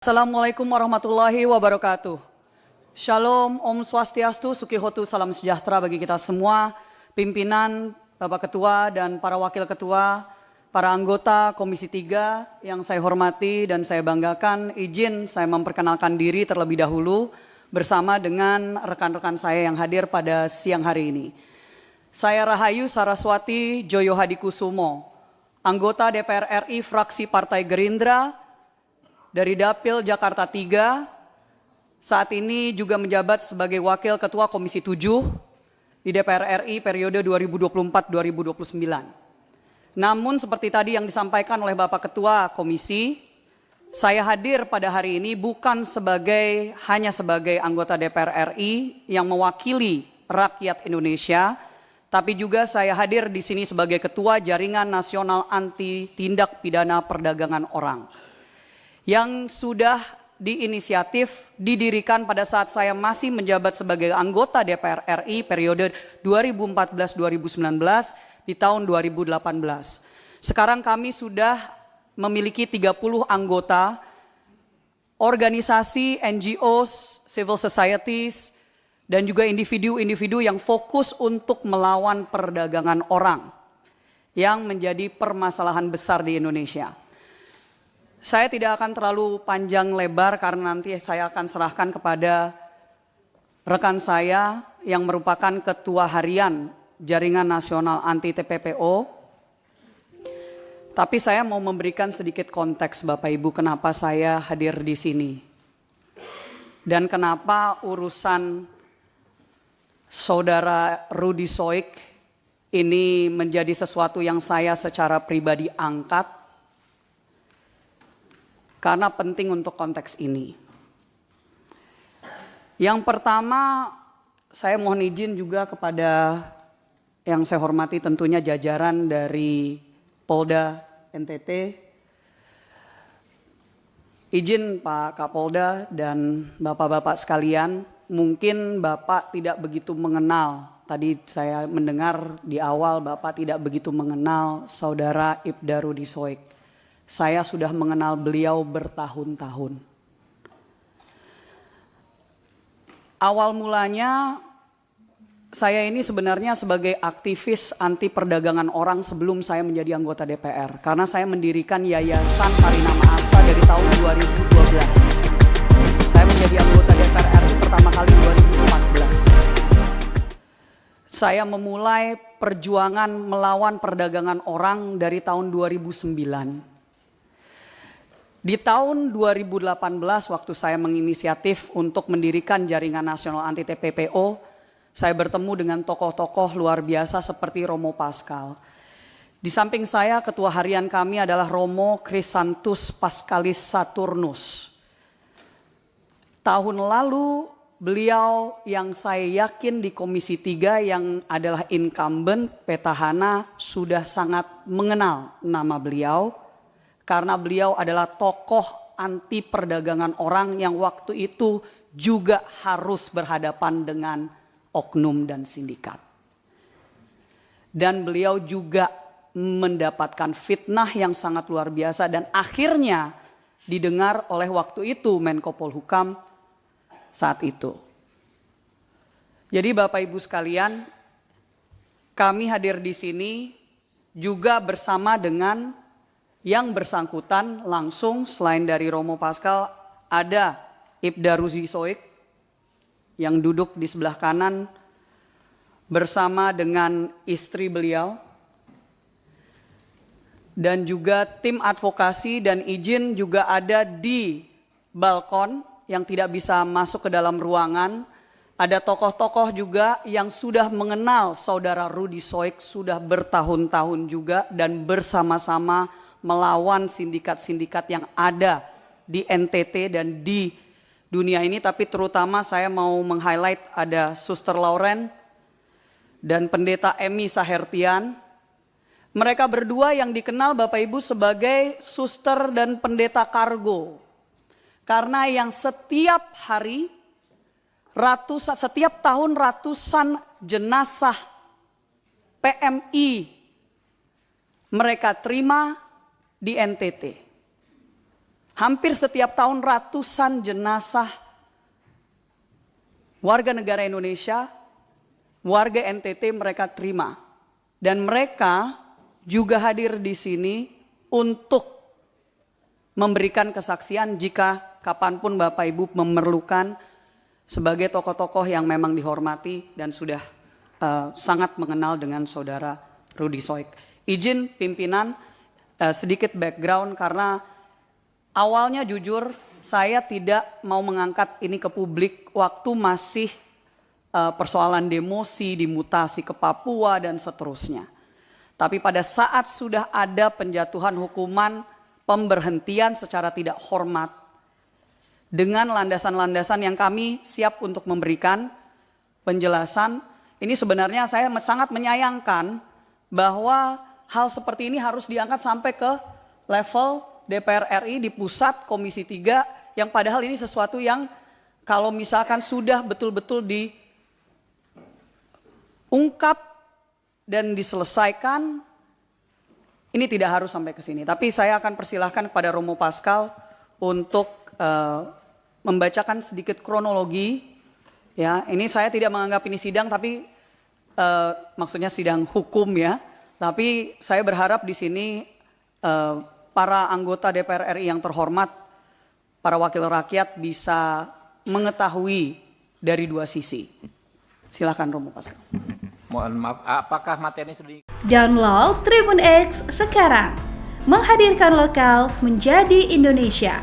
Assalamualaikum warahmatullahi wabarakatuh. Shalom, Om Swastiastu, Sukihotu, salam sejahtera bagi kita semua, pimpinan, Bapak Ketua dan para Wakil Ketua, para anggota Komisi 3 yang saya hormati dan saya banggakan. Izin saya memperkenalkan diri terlebih dahulu bersama dengan rekan-rekan saya yang hadir pada siang hari ini. Saya Rahayu Saraswati Joyo Hadikusumo, anggota DPR RI fraksi Partai Gerindra, dari Dapil Jakarta 3, saat ini juga menjabat sebagai Wakil Ketua Komisi 7 di DPR RI periode 2024-2029. Namun seperti tadi yang disampaikan oleh Bapak Ketua Komisi, saya hadir pada hari ini bukan hanya sebagai anggota DPR RI yang mewakili rakyat Indonesia, tapi juga saya hadir di sini sebagai Ketua Jaringan Nasional Anti Tindak Pidana Perdagangan Orang, yang sudah diinisiatif didirikan pada saat saya masih menjabat sebagai anggota DPR RI periode 2014-2019 di tahun 2018. Sekarang kami sudah memiliki 30 anggota organisasi, NGOs, civil societies, dan juga individu-individu yang fokus untuk melawan perdagangan orang yang menjadi permasalahan besar di Indonesia. Saya tidak akan terlalu panjang lebar karena nanti saya akan serahkan kepada rekan saya yang merupakan Ketua Harian Jaringan Nasional Anti TPPO. Tapi saya mau memberikan sedikit konteks Bapak Ibu kenapa saya hadir di sini. Dan kenapa urusan Saudara Rudy Soik ini menjadi sesuatu yang saya secara pribadi angkat. Karena penting untuk konteks ini. Yang pertama, saya mohon izin juga kepada yang saya hormati tentunya jajaran dari Polda NTT. Izin Pak Kapolda dan Bapak-Bapak sekalian, mungkin Bapak tidak begitu mengenal. Tadi saya mendengar di awal Bapak tidak begitu mengenal Saudara Ibda Rudy Soik. Saya sudah mengenal beliau bertahun-tahun. Awal mulanya saya ini sebenarnya sebagai aktivis anti perdagangan orang sebelum saya menjadi anggota DPR. Karena saya mendirikan Yayasan Parinama Asta dari tahun 2012. Saya menjadi anggota DPR RI pertama kali 2014. Saya memulai perjuangan melawan perdagangan orang dari tahun 2009. Di tahun 2018 waktu saya menginisiatif untuk mendirikan Jaringan Nasional Anti TPPO, saya bertemu dengan tokoh-tokoh luar biasa seperti Romo Pascal. Di samping saya ketua harian kami adalah Romo Chrysanthus Pascalis Saturnus. Tahun lalu beliau yang saya yakin di Komisi 3 yang adalah incumbent petahana sudah sangat mengenal nama beliau. Karena beliau adalah tokoh anti perdagangan orang yang waktu itu juga harus berhadapan dengan oknum dan sindikat. Dan beliau juga mendapatkan fitnah yang sangat luar biasa dan akhirnya didengar oleh waktu itu Menko Polhukam saat itu. Jadi Bapak Ibu sekalian, kami hadir di sini juga bersama dengan yang bersangkutan langsung selain dari Romo Pascal ada Ibda Rudy Soik yang duduk di sebelah kanan bersama dengan istri beliau dan juga tim advokasi dan izin juga ada di balkon yang tidak bisa masuk ke dalam ruangan. Ada tokoh-tokoh juga yang sudah mengenal Saudara Rudy Soik sudah bertahun-tahun juga dan bersama-sama melawan sindikat-sindikat yang ada di NTT dan di dunia ini. Tapi terutama saya mau meng-highlight ada Suster Lauren dan Pendeta Emi Sahertian. Mereka berdua yang dikenal Bapak Ibu sebagai suster dan pendeta kargo. Karena yang setiap hari, setiap tahun ratusan jenazah PMI mereka terima di NTT. hampir setiap tahun ratusan jenazah warga negara Indonesia, warga NTT mereka terima. Dan mereka juga hadir di sini untuk memberikan kesaksian jika kapanpun Bapak Ibu memerlukan sebagai tokoh-tokoh yang memang dihormati dan sudah sangat mengenal dengan saudara Rudy Soik. Izin pimpinan sedikit background karena awalnya jujur saya tidak mau mengangkat ini ke publik waktu masih persoalan demosi, dimutasi ke Papua dan seterusnya. Tapi pada saat sudah ada penjatuhan hukuman pemberhentian secara tidak hormat dengan landasan-landasan yang kami siap untuk memberikan penjelasan, ini sebenarnya saya sangat menyayangkan bahwa hal seperti ini harus diangkat sampai ke level DPR RI di pusat Komisi 3 yang padahal ini sesuatu yang kalau misalkan sudah betul-betul diungkap dan diselesaikan, ini tidak harus sampai ke sini. Tapi saya akan persilahkan kepada Romo Pascal untuk membacakan sedikit kronologi. Ya, ini saya tidak menganggap ini sidang, tapi maksudnya sidang hukum ya. Tapi saya berharap di sini para anggota DPR RI yang terhormat, para wakil rakyat bisa mengetahui dari dua sisi. Silakan Romo Pascal. Mohon maaf, apakah materi sudah Download Tribun X sekarang, menghadirkan lokal menjadi Indonesia.